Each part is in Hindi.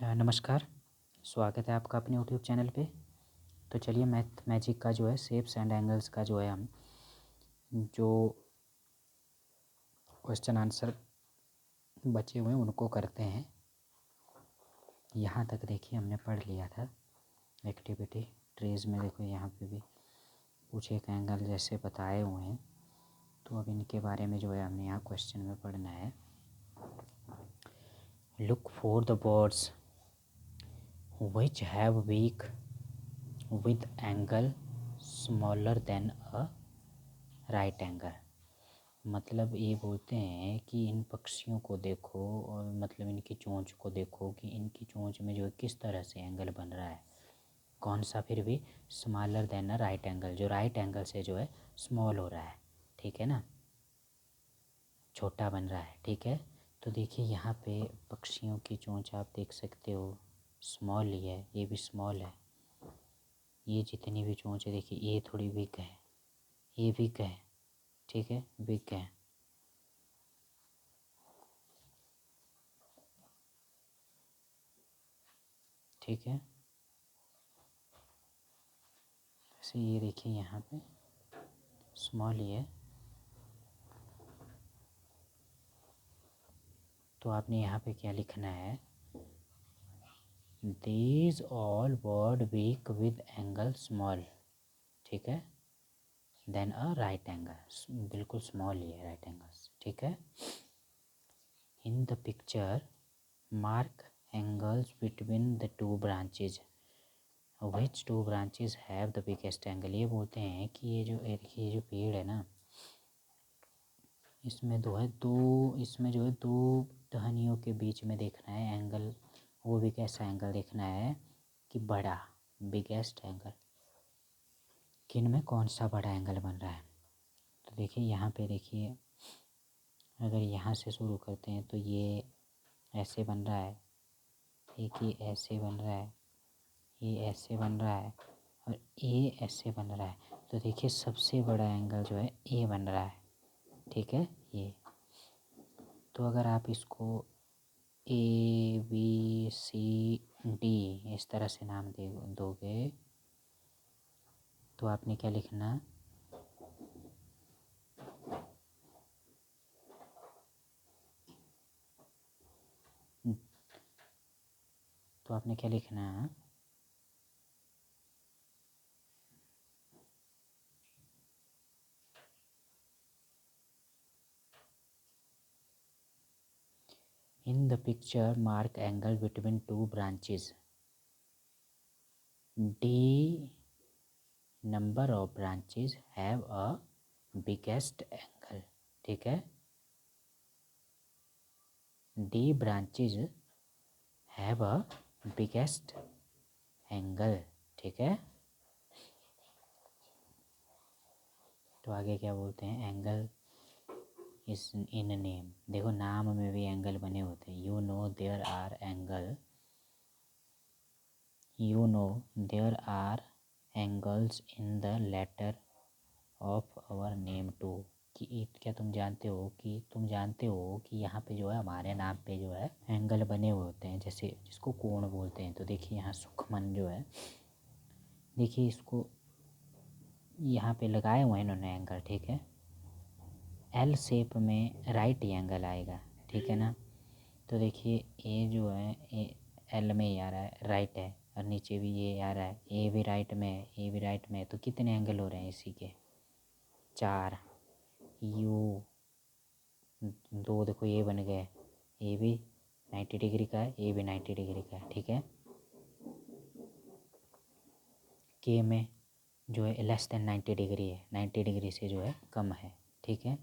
नमस्कार। स्वागत है आपका अपने यूट्यूब चैनल पे। तो चलिए मैथ मैजिक का जो है शेप्स एंड एंगल्स का जो है हम जो क्वेश्चन आंसर बचे हुए हैं उनको करते हैं। यहाँ तक देखिए हमने पढ़ लिया था एक्टिविटी ट्रेज में। देखो यहाँ पे भी कुछ एक एंगल जैसे बताए हुए हैं, तो अब इनके बारे में जो है हमने यहाँ क्वेश्चन में पढ़ना है। Look for the birds which have beak with angle smaller than a right angle। मतलब ये बोलते हैं कि इन पक्षियों को देखो और मतलब इनकी चोंच को देखो कि इनकी चोंच में जो है किस तरह से एंगल बन रहा है, कौन सा, फिर भी smaller than a right angle, जो राइट एंगल से जो है स्मॉल हो रहा है, ठीक है ना, छोटा बन रहा है, ठीक है। तो देखिए यहाँ पे पक्षियों की चोंच आप देख सकते हो स्मॉल ही है, ये भी स्मॉल है। ये जितनी भी चोंच है देखिए ये थोड़ी बिग है, ये बिग है, ठीक है, बिग है। ठीक है, जैसे ये देखिए यहाँ पे स्मॉल ही है। तो आपने यहाँ पे क्या लिखना है, these all word week with angle small, ठीक है, देन अ राइट एंगल, बिल्कुल स्मॉल ही है राइट एंगल्स, ठीक है। In the picture mark angles between the two branches which two branches have the biggest angle. ये बोलते हैं कि ये जो पेड़ है ना, इसमें इसमें जो है दो टहनियों के बीच में देखना है एंगल, वो भी कैसा एंगल देखना है कि बड़ा, बिगेस्ट एंगल, किन में कौन सा बड़ा एंगल बन रहा है। तो देखिए यहाँ पे देखिए, अगर यहाँ से शुरू करते हैं तो ये ऐसे बन रहा है, एक ये ऐसे बन रहा है, ये ऐसे बन रहा है और ये ऐसे बन रहा है। तो देखिए सबसे बड़ा एंगल जो है ये बन रहा है, ठीक है, ये। तो अगर आप इसको ABCD इस तरह से नाम दोगे तो आपने क्या लिखना, तो आपने क्या लिखना, इन the picture mark angle between two branches, D number of branches have a biggest angle, ठीक है, D branches have a biggest angle, ठीक है। तो आगे क्या बोलते हैं, एंगल इस इन नेम, देखो नाम में भी एंगल बने होते हैं। You know there are angles in the letter of our name too, कि क्या तुम जानते हो कि यहाँ पे जो है हमारे नाम पे जो है एंगल बने हुए होते हैं, जैसे जिसको कोण बोलते हैं। तो देखिए यहाँ सुखमन जो है, देखिए इसको यहाँ पे लगाए हुए हैं इन्होंने एंगल, ठीक है, एल शेप में राइट एंगल आएगा, ठीक है ना। तो देखिए ए जो है ए एल में ही आ रहा है, राइट है, और नीचे भी ये आ रहा है, ए भी राइट में है, ए भी राइट में है। तो कितने एंगल हो रहे हैं इसी के, 4। यू दो, देखो ये बन गए, ए भी 90 डिग्री का है, ए भी 90 डिग्री का है, ठीक है। के में जो है लेस देन 90 डिग्री है, 90 डिग्री से जो है कम है, ठीक है।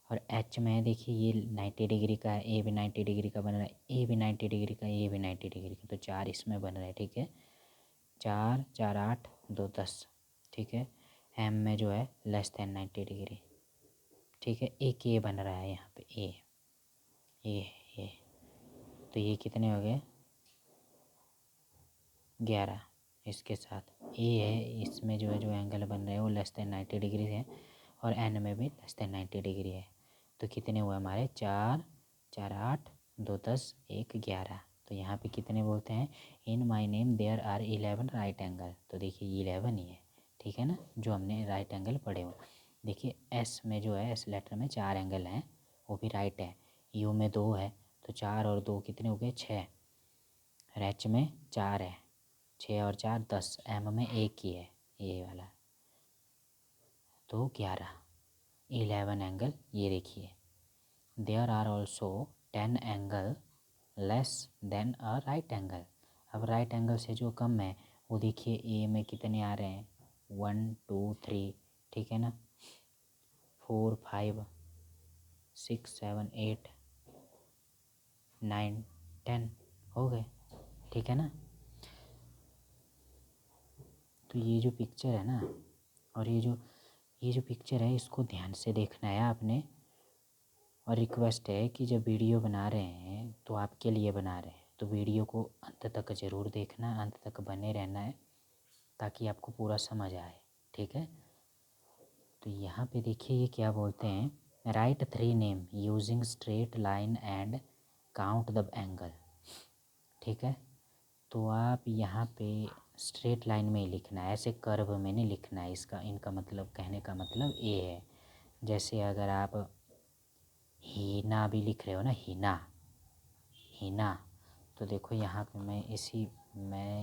और एच में देखिए ये 90 डिग्री का है, ए भी 90 डिग्री का बन रहा है, ए भी 90 डिग्री का, ए भी 90 डिग्री का, तो 4 इसमें बन रहा है, ठीक है। 4 4 8 2 10, ठीक है। एम में जो है लेस देन 90 डिग्री, ठीक है। एक ये बन रहा है यहाँ पे, ये तो ये कितने हो गए, 11। इसके साथ ए है, इसमें जो है जो एंगल बन रहे हैं वो लेस देन 90 डिग्री है, और एन में भी लेस देन 90 डिग्री है। तो कितने हुए हमारे, 4 4 8 2 10 1 11, तो यहाँ पे कितने बोलते हैं, in my name there are 11 right angle. तो देखिए 11 ही है, ठीक है ना, जो हमने राइट एंगल पढ़े हो। देखिए एस में जो है, एस लेटर में 4 एंगल हैं, वो भी राइट है। यू में 2 है, तो 4 और 2 कितने हो गए, 6। एच में 4 है, 6 और 4 10। एम में 1 ही है, ये वाला, तो 11 एंगल। ये देखिए there are also 10 angle less than a right angle. अब राइट एंगल से जो कम है वो देखिए ए में कितने आ रहे हैं, 1 2 3, ठीक है ना, 4 5 6 7 8 9 10 हो गए, ठीक है ना। तो ये जो पिक्चर है ना, और ये जो पिक्चर है इसको ध्यान से देखना है आपने। और रिक्वेस्ट है कि जब वीडियो बना रहे हैं तो आपके लिए बना रहे हैं, तो वीडियो को अंत तक ज़रूर देखना, अंत तक बने रहना है, ताकि आपको पूरा समझ आए, ठीक है। तो यहाँ पे देखिए ये क्या बोलते हैं, right 3 name using straight line and count the angle, ठीक है। तो आप यहाँ पे स्ट्रेट लाइन में ही लिखना है, ऐसे कर्व में नहीं लिखना है। इसका इनका मतलब, कहने का मतलब ये है, जैसे अगर आप हीना भी लिख रहे हो ना, हीना हीना, तो देखो यहाँ पे मैं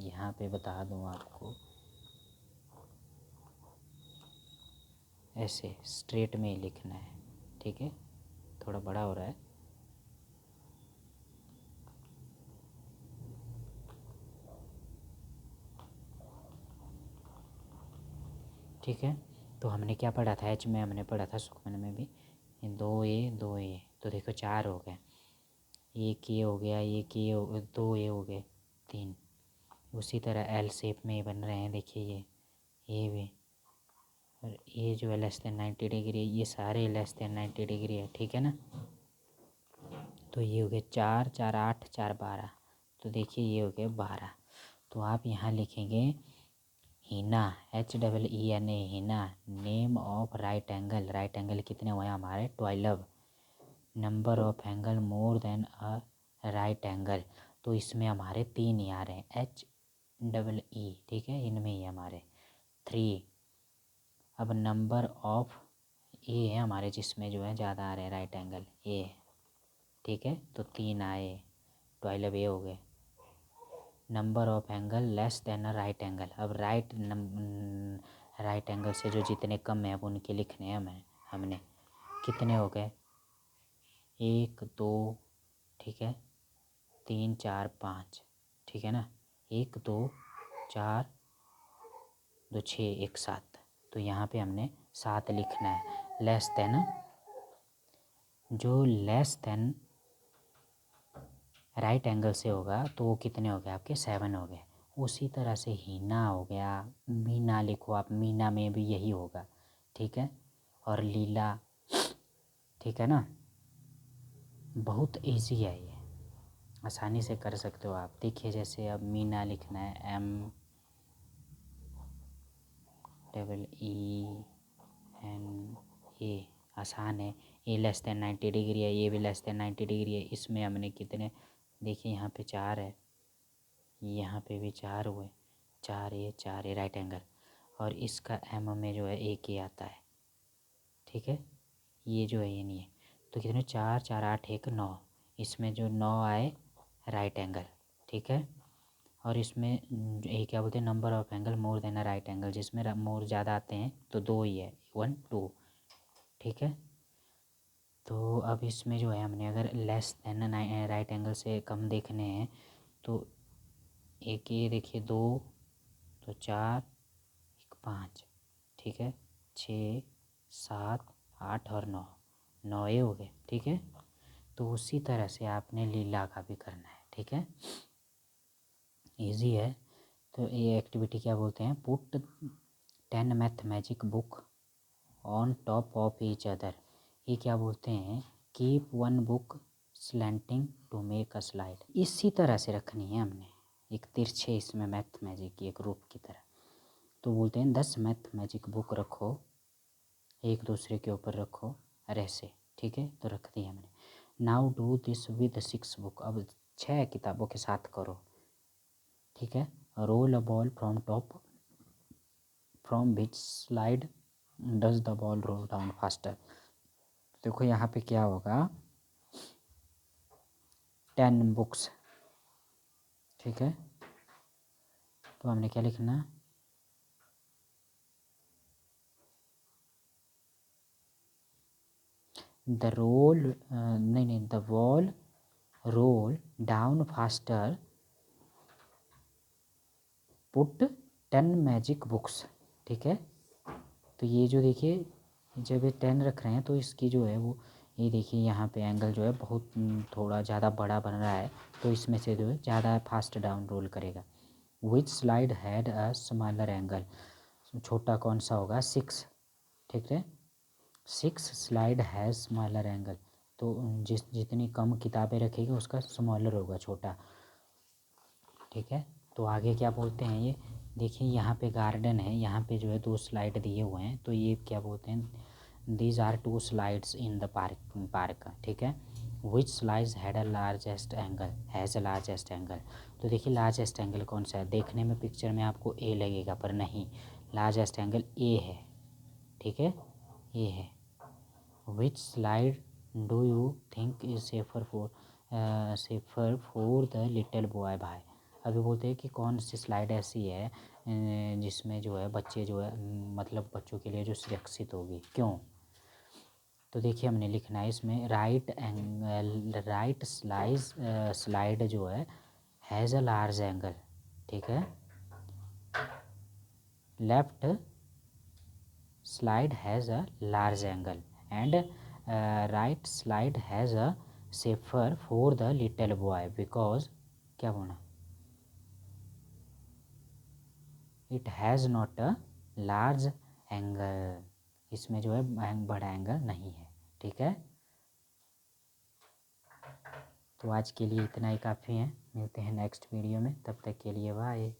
यहाँ पे बता दूँ आपको, ऐसे स्ट्रेट में ही लिखना है, ठीक है। थोड़ा बड़ा हो रहा है, ठीक है। तो हमने क्या पढ़ा था, एच में हमने पढ़ा था, सुखमन में भी 2 ए, तो देखो 4 हो गए, एक ये हो गया, एक ये हो, 2 ए हो गए, 3। उसी तरह एल शेप में बन रहे हैं, देखिए ये भी, और ये जो है लेस देन 90 डिग्री, ये सारे लेस देन 90 डिग्री है, ठीक है ना। तो ये हो गए 4 4 8 4 12, तो देखिए ये हो गए 12। तो आप यहाँ लिखेंगे Heena, HEENA, Heena, name of right angle. Right angle कितने हुए हमारे, 12। Number of angle more than a right angle, तो इसमें हमारे 3 ही आ रहे हैं, HEE, ठीक है, इनमें ही हमारे 3। अब नंबर ऑफ ए है हमारे, जिसमें जो है ज़्यादा आ रहे हैं राइट एंगल, ए, ठीक है, तो 3 आए, 12 ए हो गए। Number of angle less than a right angle, अब राइट एंगल से जो जितने कम हैं अब उनके लिखने हैं हमने कितने हो गए, 1 2, ठीक है, 3 4 5, ठीक है ना, 1 2 4 2 6 1 7, तो यहाँ पे हमने 7 लिखना है। लेस देन, जो लेस देन राइट एंगल से होगा तो वो कितने हो गए आपके, 7 हो गए। उसी तरह से हीना हो गया, मीना लिखो आप, मीना में भी यही होगा, ठीक है, और लीला, ठीक है ना। बहुत इजी है ये, आसानी से कर सकते हो आप। देखिए जैसे अब मीना लिखना है, MEENA, आसान है। ए लेस देन 90 डिग्री है, ये भी लेस देन 90 डिग्री है। इसमें हमने कितने, देखिए यहाँ पे 4 है, यहाँ पे भी 4 हुए, 4 ए राइट एंगल, और इसका एम में जो है एक ही आता है, ठीक है, ये जो है ये नहीं है। तो कितने, 4 4 8 1 9, इसमें जो 9 आए राइट एंगल, ठीक है। और इसमें ये क्या बोलते हैं, number of angle more than a right angle, जिसमें मोर ज़्यादा आते हैं तो 2 ही है, 1 2, ठीक है। तो अब इसमें जो है हमने अगर लेस देन राइट एंगल से कम देखने हैं तो एक ये देखिए 2, तो 4 1 5, ठीक है, 6 7 8 और 9, 9 ये हो गए, ठीक है। तो उसी तरह से आपने लीला का भी करना है, ठीक है, इजी है। तो ये एक्टिविटी क्या बोलते हैं, put 10 math magic book on top of each other. ये क्या बोलते हैं, keep 1 book slanting to make a slide. इसी तरह से रखनी है हमने, एक तिरछे इसमें मैथ मैजिक की एक ग्रुप की तरह। तो बोलते हैं 10 मैथ मैजिक बुक रखो, एक दूसरे के ऊपर रखो, और ऐसे, ठीक है, तो रख दिया हमने। Now do this with 6 book. अब 6 किताबों के साथ करो। ठीक है। Roll a ball from top from which slide does the ball roll down faster. देखो यहाँ पे क्या होगा, 10 बुक्स। ठीक है, तो हमने क्या लिखना, द रोल नहीं, the ball roll down faster put 10 magic books. ठीक है, तो ये जो देखिए जब ये 10 रख रहे हैं तो इसकी जो है वो, ये देखिए यहाँ पे एंगल जो है बहुत थोड़ा ज़्यादा बड़ा बन रहा है, तो इसमें से जो है ज़्यादा फास्ट डाउन रोल करेगा। Which slide had a smaller angle, छोटा कौन सा होगा, 6। ठीक है, 6 स्लाइड हैज़ स्मॉलर एंगल, तो जितनी कम किताबें रखेगी उसका स्मॉलर होगा, छोटा। ठीक है, तो आगे क्या बोलते हैं, ये देखिए यहाँ पे गार्डन है, यहाँ पे जो है 2 स्लाइड दिए हुए हैं, तो ये क्या बोलते हैं, these are 2 slides in the park. ठीक है, which slides had a largest angle, has a largest angle. तो देखिए लार्जेस्ट एंगल कौन सा है, देखने में पिक्चर में आपको ए लगेगा पर नहीं, लार्जेस्ट एंगल ए है। ठीक है, ए है। Which slide do you think is safer for the little boy भाई। अभी बोलते हैं कि कौन सी स्लाइड ऐसी है जिसमें जो है बच्चे जो है मतलब बच्चों के लिए जो सुरक्षित होगी, क्यों। तो देखिए हमने लिखना है इसमें, राइट एंगल, राइट स्लाइड जो है हैज़ अ लार्ज एंगल। ठीक है, left slide has a large angle and right slide has a safer for the little boy because क्या बोलना, it has not a large angle, इसमें जो है बड़ा एंगल नहीं है। ठीक है, तो आज के लिए इतना ही काफ़ी है, मिलते हैं नेक्स्ट वीडियो में, तब तक के लिए बाय।